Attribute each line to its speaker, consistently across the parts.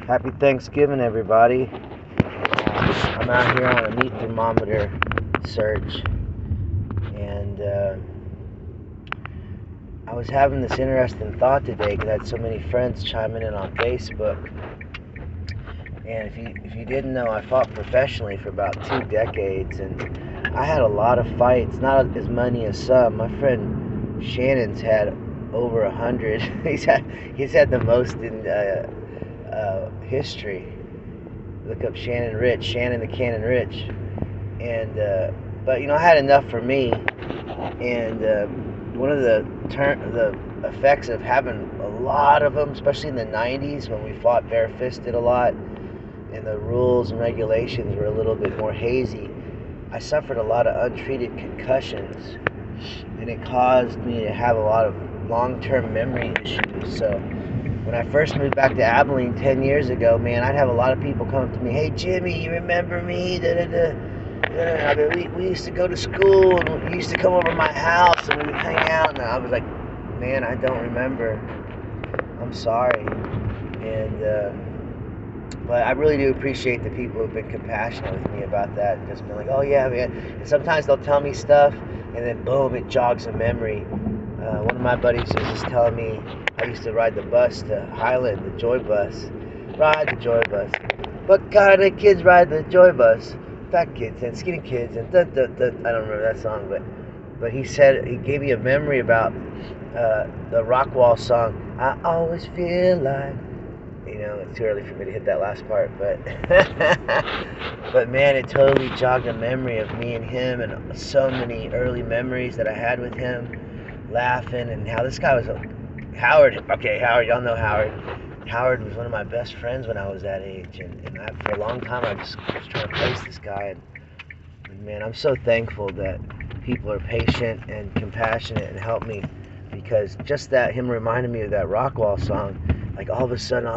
Speaker 1: Happy Thanksgiving, everybody. I'm out here on a meat thermometer search, and I was having this interesting thought today because I had so many friends chiming in on Facebook. And if you didn't know, I fought professionally for about 2 decades, and I had a lot of fights, not as many as some. My friend Shannon's had over 100. he's had the most in history. Look up Shannon Rich, Shannon the Cannon Rich, and but I had enough for me. And one of the effects of having a lot of them, especially in the '90s when we fought barefisted a lot, and the rules and regulations were a little bit more hazy, I suffered a lot of untreated concussions, and it caused me to have a lot of long-term memory issues. So when I first moved back to Abilene 10 years ago, man, I'd have a lot of people come up to me, "Hey, Jimmy, you remember me? Da, da, da. I mean, we used to go to school, and you used to come over to my house, and we would hang out." And I was like, "Man, I don't remember. I'm sorry." And but I really do appreciate the people who've been compassionate with me about that, and just been like, "Oh yeah, man." And sometimes they'll tell me stuff, and then boom, it jogs a memory. One of my buddies was just telling me I used to ride the bus to Highland, the Joy Bus. Ride the Joy Bus. What kind of kids ride the Joy Bus? Fat kids and skinny kids and I don't remember that song, but he said he gave me a memory about the Rockwall song. I always feel like, it's too early for me to hit that last part, but but man, it totally jogged a memory of me and him, and so many early memories that I had with him, laughing, and how this guy was Howard. Okay, Howard, y'all know Howard. Howard was one of my best friends when I was that age, and for a long time I just was trying to place this guy, and man, I'm so thankful that people are patient and compassionate and help me, because just that, him reminded me of that Rockwall song, like all of a sudden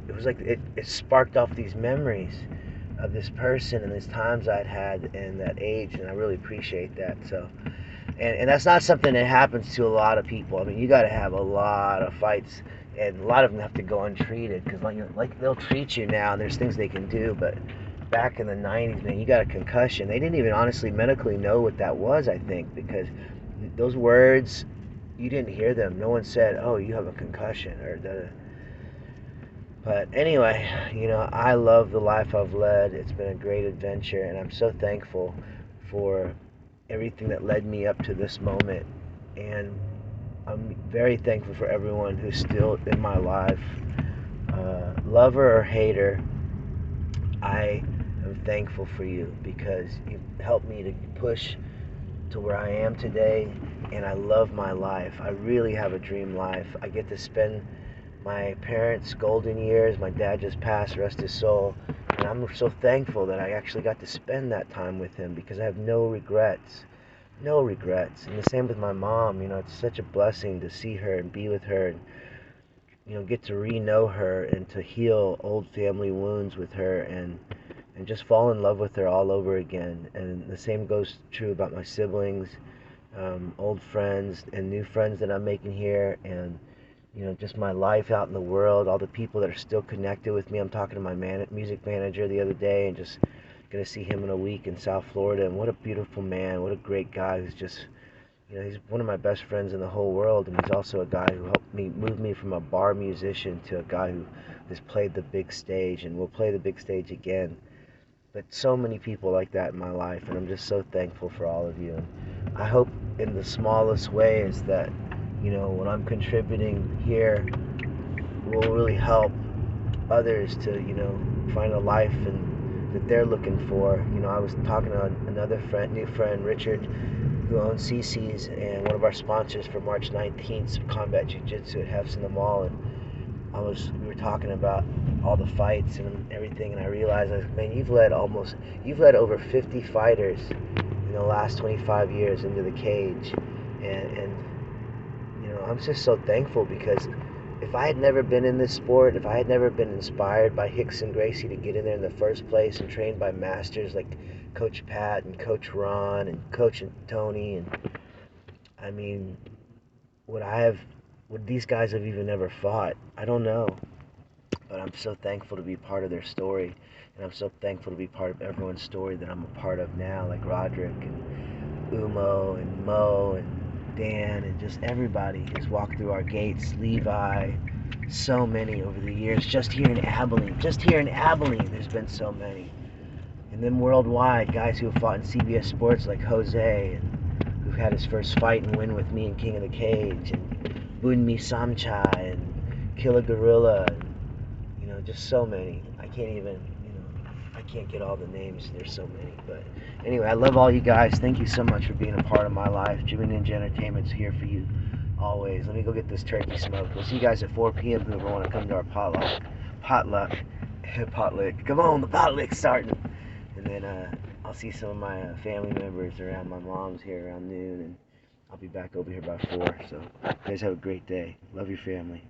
Speaker 1: it was like it sparked off these memories of this person and these times I'd had in that age, and I really appreciate that. So, and that's not something that happens to a lot of people. I mean, you got to have a lot of fights, and a lot of them have to go untreated, because like they'll treat you now, and there's things they can do, but back in the '90s, man, you got a concussion. They didn't even honestly medically know what that was, I think, because those words, you didn't hear them. No one said, "Oh, you have a concussion," or the. But anyway, I love the life I've led. It's been a great adventure, and I'm so thankful for everything that led me up to this moment. And I'm very thankful for everyone who's still in my life. Lover or hater, I am thankful for you, because you've helped me to push to where I am today, and I love my life. I really have a dream life. I get to spend my parents' golden years. My dad just passed, rest his soul, and I'm so thankful that I actually got to spend that time with him, because I have no regrets. No regrets. And the same with my mom. It's such a blessing to see her and be with her, and get to re-know her and to heal old family wounds with her, and just fall in love with her all over again. And the same goes true about my siblings, old friends and new friends that I'm making here, and just my life out in the world, all the people that are still connected with me. I'm talking to my music manager the other day, and just gonna see him in a week in South Florida. And what a beautiful man, what a great guy who's just, he's one of my best friends in the whole world, and he's also a guy who helped me move me from a bar musician to a guy who has played the big stage and will play the big stage again. But so many people like that in my life, and I'm just so thankful for all of you. And I hope in the smallest ways that, when I'm contributing here, will really help others to, find a life that they're looking for. I was talking to another new friend, Richard, who owns CC's, and one of our sponsors for March 19th, Combat Jiu-Jitsu at Hefts in the Mall, and we were talking about all the fights and everything, and I realized, man, you've led over 50 fighters in the last 25 years into the cage, and I'm just so thankful, because if I had never been in this sport, if I had never been inspired by Rickson Gracie to get in there in the first place, and trained by masters like Coach Pat and Coach Ron and Coach Tony, and I mean, would these guys have even ever fought? I don't know. but I'm so thankful to be part of their story, and I'm so thankful to be part of everyone's story that I'm a part of now, like Roderick and Umo and Mo and Dan and just everybody has walked through our gates. Levi, so many over the years. Just here in Abilene, there's been so many. And then worldwide, guys who have fought in CBS Sports like Jose, and who've had his first fight and win with me in King of the Cage, and Bunmi Samchai, and Killa Gorilla, and, just so many. I can't even, I can't get all the names. There's so many. But anyway, I love all you guys. Thank you so much for being a part of my life. Jimmy Ninja Entertainment's here for you always. Let me go get this turkey smoked. We'll see you guys at 4 p.m. whoever want to come to our potluck. Potluck. Come on, the potluck's starting. And then I'll see some of my family members around. My mom's here around noon, and I'll be back over here by 4. So you guys have a great day. Love your family.